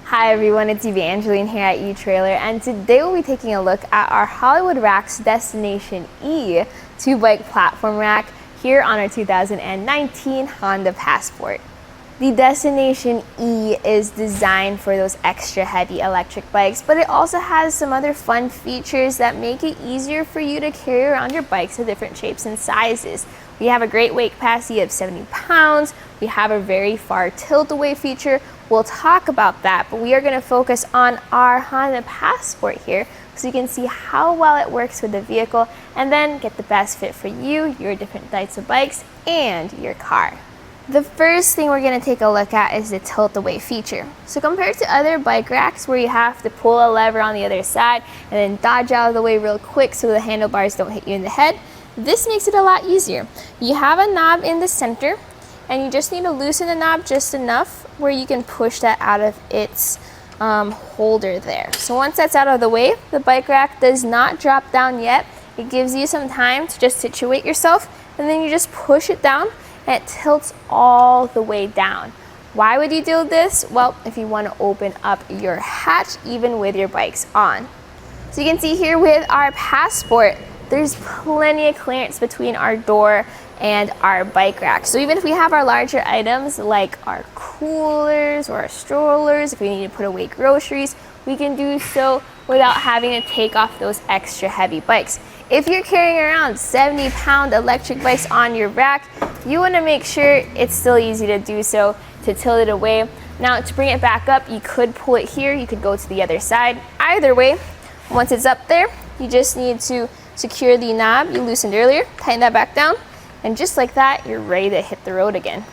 Hi everyone, it's Evangeline here at Etrailer, and today we'll be taking a look at our Hollywood Racks Destination E 2-bike platform rack here on our 2019 Honda Passport. The Destination E is designed for those extra heavy electric bikes, but it also has some other fun features that make it easier for you to carry around your bikes of different shapes and sizes. We have a great weight capacity of 70 pounds. We have a very far tilt away feature. We'll talk about that, but we are going to focus on our Honda Passport here so you can see how well it works with the vehicle and then get the best fit for you, your different types of bikes, and your car. The first thing we're going to take a look at is the tilt away feature. So compared to other bike racks where you have to pull a lever on the other side and then dodge out of the way real quick so the handlebars don't hit you in the head, this makes it a lot easier. You have a knob in the center and you just need to loosen the knob just enough where you can push that out of its holder there. So once that's out of the way, the bike rack does not drop down yet. It gives you some time to just situate yourself, and then you just push it down and it tilts all the way down. Why would you do this? Well, if you want to open up your hatch even with your bikes on. So you can see here with our Passport, there's plenty of clearance between our door and our bike rack. So even if we have our larger items like our coolers or our strollers, if we need to put away groceries, we can do so without having to take off those extra heavy bikes. If you're carrying around 70-pound electric bikes on your rack, you want to make sure it's still easy to do so, to tilt it away. Now to bring it back up, you could pull it here, you could go to the other side. Either way, once it's up there, you just need to secure the knob you loosened earlier, tighten that back down, and just like that, you're ready to hit the road again.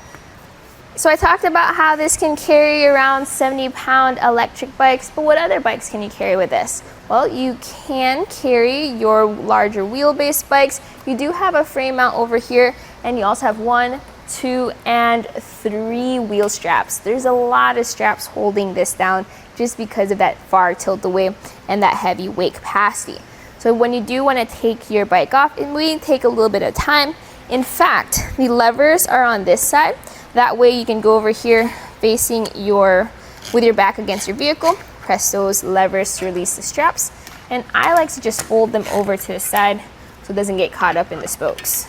So I talked about how this can carry around 70-pound electric bikes, but what other bikes can you carry with this? Well, you can carry your larger wheelbase bikes. You do have a frame mount over here, and you also have 1, 2, and 3 wheel straps. There's a lot of straps holding this down just because of that far tilt away and that heavy weight capacity. So when you do want to take your bike off, it may take a little bit of time. In fact, the levers are on this side. That way you can go over here facing with your back against your vehicle, press those levers to release the straps. And I like to just fold them over to the side so it doesn't get caught up in the spokes.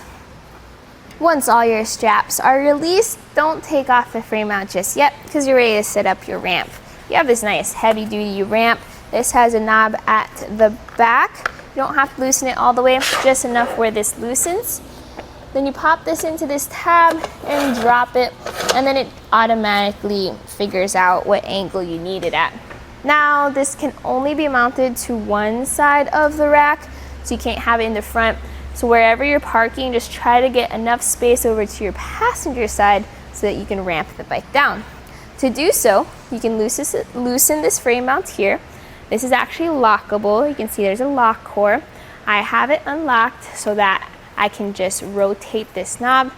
Once all your straps are released, don't take off the frame mount just yet because you're ready to set up your ramp. You have this nice heavy duty ramp. This has a knob at the back. You don't have to loosen it all the way, just enough where this loosens. Then you pop this into this tab and drop it, and then it automatically figures out what angle you need it at. Now, this can only be mounted to one side of the rack, so you can't have it in the front. So wherever you're parking, just try to get enough space over to your passenger side so that you can ramp the bike down. To do so, you can loosen this frame mount here. This is actually lockable. You can see there's a lock core. I have it unlocked so that I can just rotate this knob.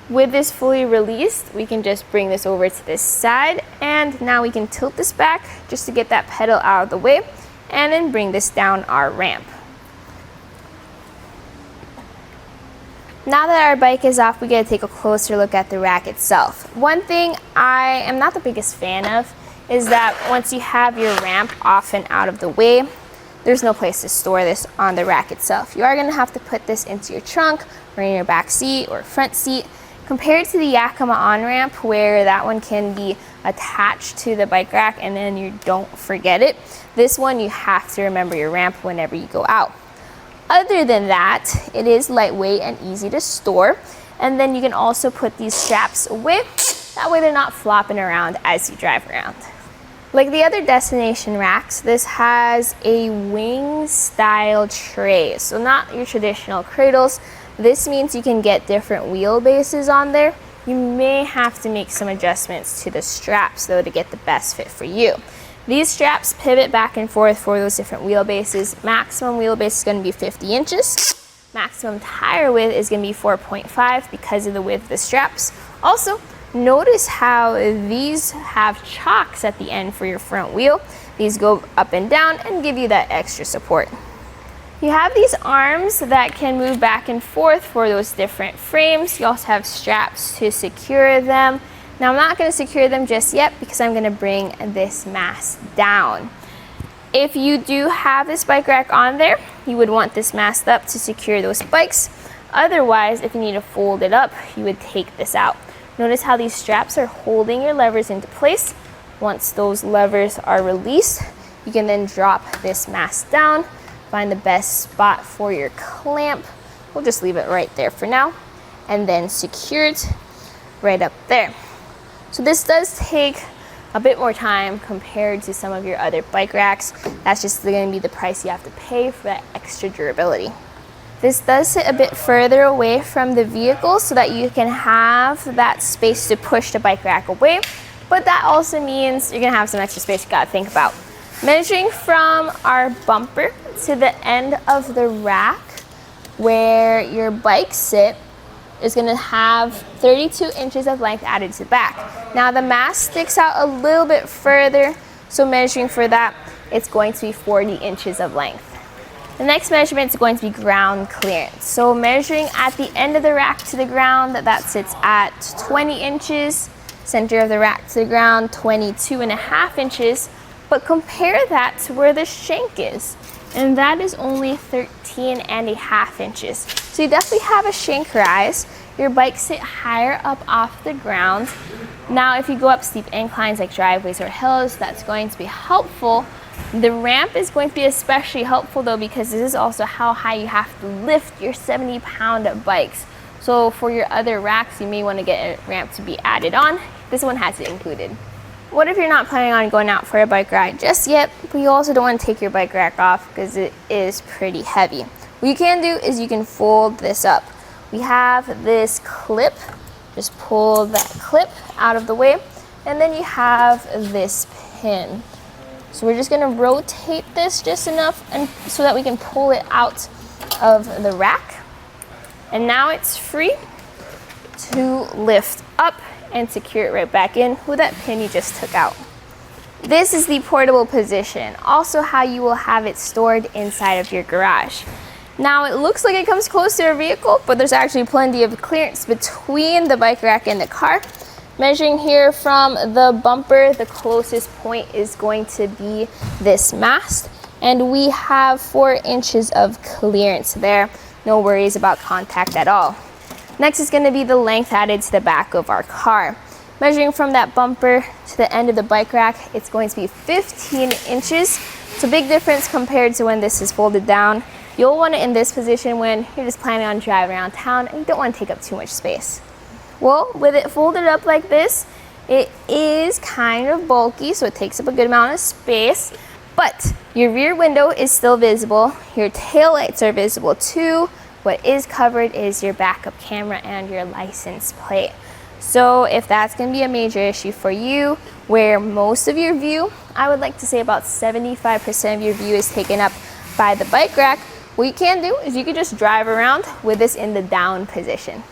With this fully released, we can just bring this over to this side, and now we can tilt this back just to get that pedal out of the way and then bring this down our ramp. Now that our bike is off, we gotta take a closer look at the rack itself. One thing I am not the biggest fan of is that once you have your ramp off and out of the way, there's no place to store this on the rack itself. You are going to have to put this into your trunk or in your back seat or front seat. Compared to the Yakima on-ramp where that one can be attached to the bike rack and then you don't forget it, this one you have to remember your ramp whenever you go out. Other than that, it is lightweight and easy to store, and then you can also put these straps away. That way they're not flopping around as you drive around. Like the other Destination racks, this has a wing style tray, so not your traditional cradles. This means you can get different wheelbases on there. You may have to make some adjustments to the straps though to get the best fit for you. These straps pivot back and forth for those different wheelbases. Maximum wheelbase is going to be 50 inches. Maximum tire width is going to be 4.5 because of the width of the straps. Also, notice how these have chocks at the end for your front wheel. These go up and down and give you that extra support. You have these arms that can move back and forth for those different frames. You also have straps to secure them. Now I'm not going to secure them just yet because I'm going to bring this mast down. If you do have this bike rack on there, you would want this mast up to secure those bikes. Otherwise, if you need to fold it up, you would take this out. Notice how these straps are holding your levers into place. Once those levers are released, you can then drop this mast down, find the best spot for your clamp. We'll just leave it right there for now, and then secure it right up there. So this does take a bit more time compared to some of your other bike racks. That's just going to be the price you have to pay for that extra durability. This does sit a bit further away from the vehicle so that you can have that space to push the bike rack away, but that also means you're going to have some extra space you got to think about. Measuring from our bumper to the end of the rack where your bikes sit is going to have 32 inches of length added to the back. Now the mast sticks out a little bit further, so measuring for that, it's going to be 40 inches of length. The next measurement is going to be ground clearance. So measuring at the end of the rack to the ground, that sits at 20 inches. Center of the rack to the ground, 22.5 inches. But compare that to where the shank is, and that is only 13.5 inches. So you definitely have a shank rise. Your bikes sit higher up off the ground. Now if you go up steep inclines like driveways or hills, that's going to be helpful. The ramp is going to be especially helpful though, because this is also how high you have to lift your 70-pound bikes. So for your other racks, you may want to get a ramp to be added on. This one has it included. What if you're not planning on going out for a bike ride just yet, but you also don't want to take your bike rack off because it is pretty heavy? What you can do is you can fold this up. We have this clip. Just pull that clip out of the way, and then you have this pin. So we're just going to rotate this just enough and so that we can pull it out of the rack. And now it's free to lift up and secure it right back in with that pin you just took out. This is the portable position, also how you will have it stored inside of your garage. Now it looks like it comes close to your vehicle, but there's actually plenty of clearance between the bike rack and the car. Measuring here from the bumper, the closest point is going to be this mast, and we have 4 inches of clearance there. No worries about contact at all. Next is going to be the length added to the back of our car. Measuring from that bumper to the end of the bike rack, it's going to be 15 inches. It's a big difference compared to when this is folded down. You'll want it in this position when you're just planning on driving around town and you don't want to take up too much space. Well, with it folded up like this, it is kind of bulky, so it takes up a good amount of space, but your rear window is still visible. Your tail lights are visible too. What is covered is your backup camera and your license plate. So if that's going to be a major issue for you, where most of your view, I would like to say about 75% of your view is taken up by the bike rack, what you can do is you can just drive around with this in the down position.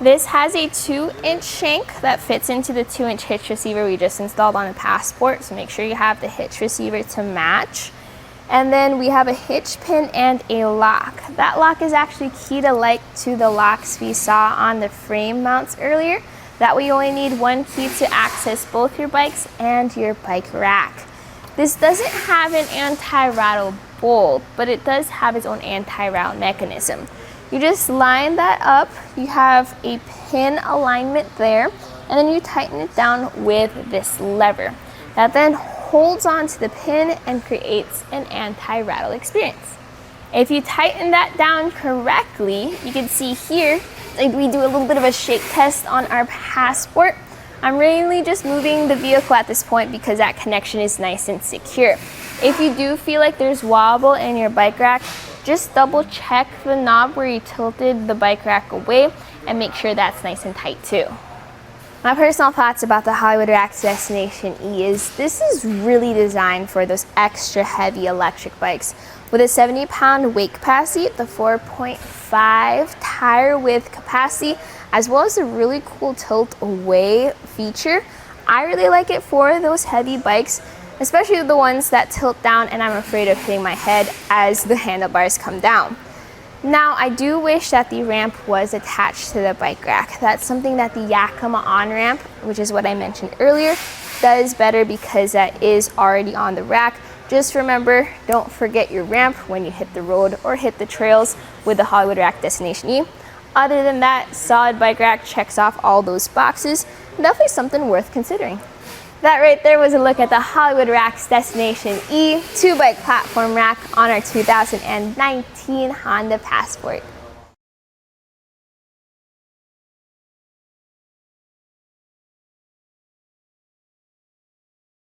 This has a 2-inch shank that fits into the 2-inch hitch receiver we just installed on the Passport, so make sure you have the hitch receiver to match. And then we have a hitch pin and a lock. That lock is actually key to the locks we saw on the frame mounts earlier. That way you only need one key to access both your bikes and your bike rack. This doesn't have an anti-rattle bolt, but it does have its own anti-rattle mechanism. You just line that up, you have a pin alignment there, and then you tighten it down with this lever. That then holds onto the pin and creates an anti-rattle experience. If you tighten that down correctly, you can see here, like we do a little bit of a shake test on our Passport. I'm really just moving the vehicle at this point because that connection is nice and secure. If you do feel like there's wobble in your bike rack, just double check the knob where you tilted the bike rack away and make sure that's nice and tight too. My personal thoughts about the Hollywood Racks Destination E is this is really designed for those extra heavy electric bikes. With a 70-pound weight capacity, the 4.5 tire width capacity, as well as a really cool tilt away feature, I really like it for those heavy bikes, especially the ones that tilt down and I'm afraid of hitting my head as the handlebars come down. Now, I do wish that the ramp was attached to the bike rack. That's something that the Yakima on-ramp, which is what I mentioned earlier, does better because that is already on the rack. Just remember, don't forget your ramp when you hit the road or hit the trails with the Hollywood Rack Destination E. Other than that, solid bike rack checks off all those boxes. Definitely something worth considering. That right there was a look at the Hollywood Racks Destination E 2-bike platform rack on our 2019 Honda Passport.